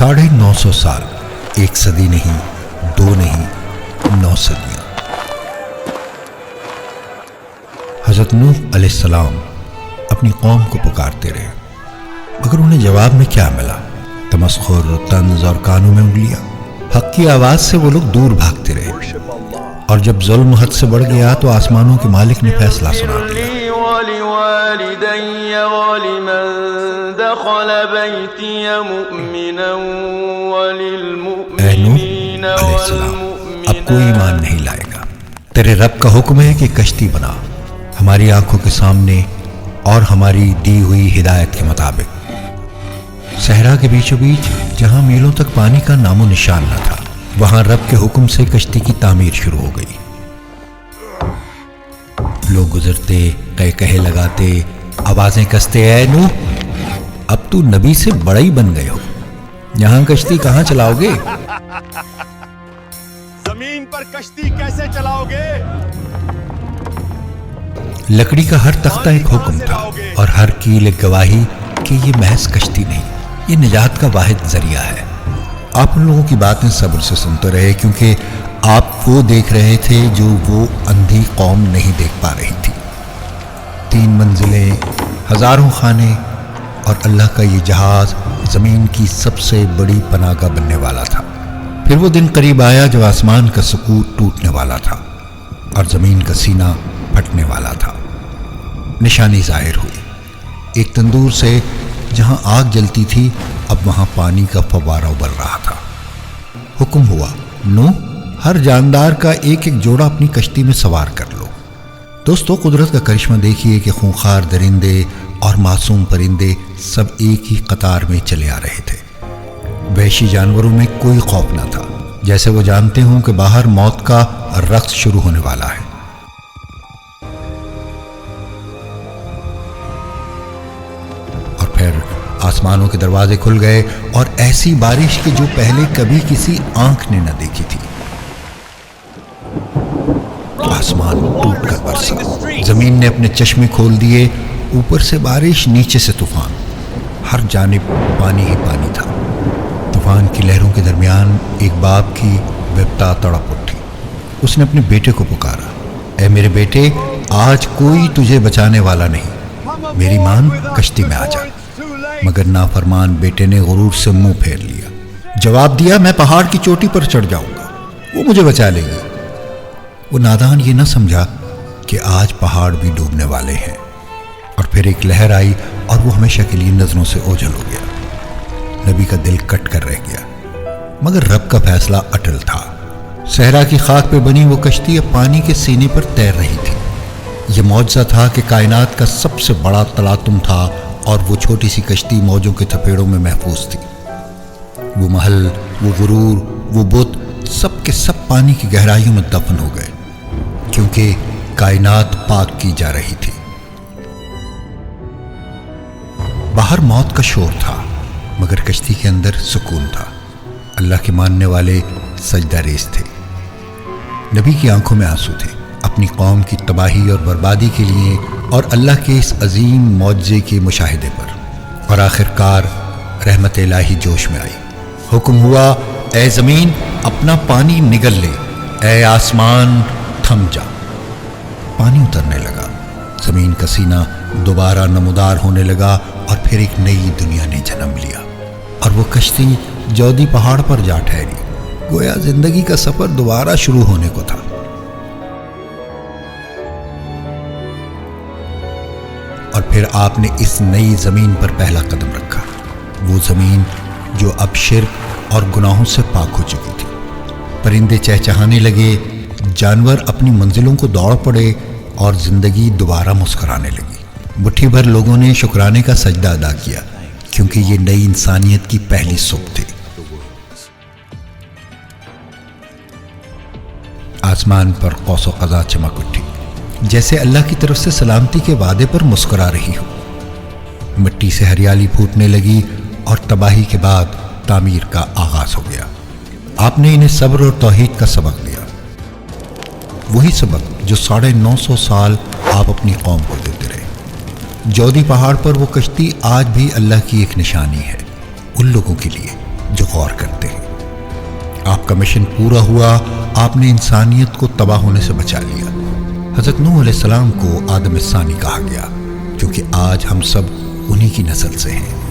950 साल, 1 सदी नहीं, 2 नहीं, 9 सदियाँ। हज़रत नूह अलैहिस्सलाम अपनी कौम को पुकारते रहे, मगर उन्हें जवाब में क्या मिला? तमस्खुर, तंज और कानों में उंगलियां। हक की आवाज़ से वो लोग दूर भागते रहे, और जब जुल्म हद से बढ़ गया तो आसमानों के मालिक ने फैसला सुना दिया। ऐ नूह अलैहिस्सलाम, अब कोई ईमान नहीं लाएगा। तेरे रब का हुक्म है कि कश्ती बना, हमारी आंखों के सामने और हमारी दी हुई हिदायत के मुताबिक। सहरा के बीचों बीच जहां मीलों तक पानी का नामो निशान न था, वहां रब के हुक्म से कश्ती की तामीर शुरू हो गई। लोग गुजरते, कहे लगाते, आवाजें कसते, ऐ नूह, अब तू नबी से बड़ा ही बन गए हो, यहां कश्ती कहां चलाओगे? जमीन पर कश्ती कैसे चलाओगे? लकड़ी का हर तख्ता एक हुक्म था और हर कील एक गवाही कि ये महज कश्ती नहीं, ये निजात का वाहिद जरिया है। आप उन लोगों की बातें सब्र से सुनते रहे, क्योंकि आप वो देख रहे थे जो वो अंधी कौम नहीं देख पा रही थी। 3 मंजिलें, हजारों खाने और अल्लाह का ये जहाज ज़मीन की सबसे बड़ी पनाहगाह बनने वाला था। फिर वो दिन करीब आया जब आसमान का सुकूत टूटने वाला था और ज़मीन का सीना फटने वाला था। निशानी ज़ाहिर हुई। एक तंदूर से जहां आग जलती थी, अब वहां पानी का फव्वारा उबल रहा था। हुक्म हुआ, नूह, हर जानदार का एक एक जोड़ा अपनी कश्ती में सवार कर लो। दोस्तों, कुदरत का करिश्मा देखिए कि खूंखार दरिंदे और मासूम परिंदे सब एक ही कतार में चले आ रहे थे। वहशी जानवरों में कोई खौफ न था, जैसे वो जानते हों कि बाहर मौत का रक्स शुरू होने वाला है। और फिर आसमानों के दरवाजे खुल गए और ऐसी बारिश की जो पहले कभी किसी आंख ने न देखी थी। आसमान टूट कर बरसा, जमीन ने अपने चश्मे खोल दिए, ऊपर से बारिश, नीचे से तूफान, हर जानिब पानी ही पानी था। तूफान की लहरों के दरमियान एक बाप की विपता तड़प उठी। उसने अपने बेटे को पुकारा, ऐ मेरे बेटे, आज कोई तुझे बचाने वाला नहीं, मेरी मान कश्ती में आ जा। मगर नाफरमान बेटे ने गुरूर से मुंह फेर लिया, जवाब दिया, मैं पहाड़ की चोटी पर चढ़ जाऊंगा, वो मुझे बचा लेगी। वो नादान ये न समझा कि आज पहाड़ भी डूबने वाले हैं। और फिर एक लहर आई और वो हमेशा के लिए नजरों से ओझल हो गया। नबी का दिल कट कर रह गया, मगर रब का फैसला अटल था। सहरा की खाक पे बनी वो कश्ती अब पानी के सीने पर तैर रही थी। ये मौजज़ा था कि कायनात का सबसे बड़ा तलातुम था और वो छोटी सी कश्ती मौजों के थपेड़ों में महफूज थी। वो महल, वो गुरूर, वो बुत, सब के सब पानी की गहराइयों में दफन हो गए, क्योंकि कायनात पाक की जा रही थी। बाहर मौत का शोर था, मगर कश्ती के अंदर सुकून था। अल्लाह के मानने वाले सजदा रेज़ थे। नबी की आंखों में आंसू थे, अपनी कौम की तबाही और बर्बादी के लिए और अल्लाह के इस अजीम मौजज़े के मुशाहिदे पर। और आखिरकार रहमत इलाही जोश में आई। हुक्म हुआ, ऐ ज़मीन, अपना पानी निगल ले, ऐ आसमान, थम जा। पानी उतरने लगा, ज़मीन का सीना दोबारा नमूदार होने लगा और फिर एक नई दुनिया ने जन्म लिया। और वो कश्ती जौदी पहाड़ पर जा ठहरी, गोया जिंदगी का सफर दोबारा शुरू होने को था। और फिर आपने इस नई जमीन पर पहला कदम रखा, वो जमीन जो अब शिर्क और गुनाहों से पाक हो चुकी थी। परिंदे चहचहाने लगे, जानवर अपनी मंजिलों को दौड़ पड़े और जिंदगी दोबारा मुस्कुराने लगी। मुट्ठी भर लोगों ने शुक्राने का सजदा अदा किया, क्योंकि ये नई इंसानियत की पहली सुबह थी। आसमान पर कौसो क़ज़ा चमक उठी, जैसे अल्लाह की तरफ से सलामती के वादे पर मुस्कुरा रही हो। मिट्टी से हरियाली फूटने लगी और तबाही के बाद तामीर का आगाज हो गया। आपने इन्हें सब्र और तौहीद का सबक दिया, वही सबक जो 950 साल आप अपनी कौम को देते रहे। जौदी पहाड़ पर वो कश्ती आज भी अल्लाह की एक निशानी है, उन लोगों के लिए جو غور کرتے ہیں۔ آپ کا مشن پورا ہوا، آپ نے انسانیت کو تباہ ہونے سے بچا لیا۔ حضرت نوح علیہ السلام کو آدم الثانی کہا گیا کیونکہ آج ہم سب انہی کی نسل سے ہیں۔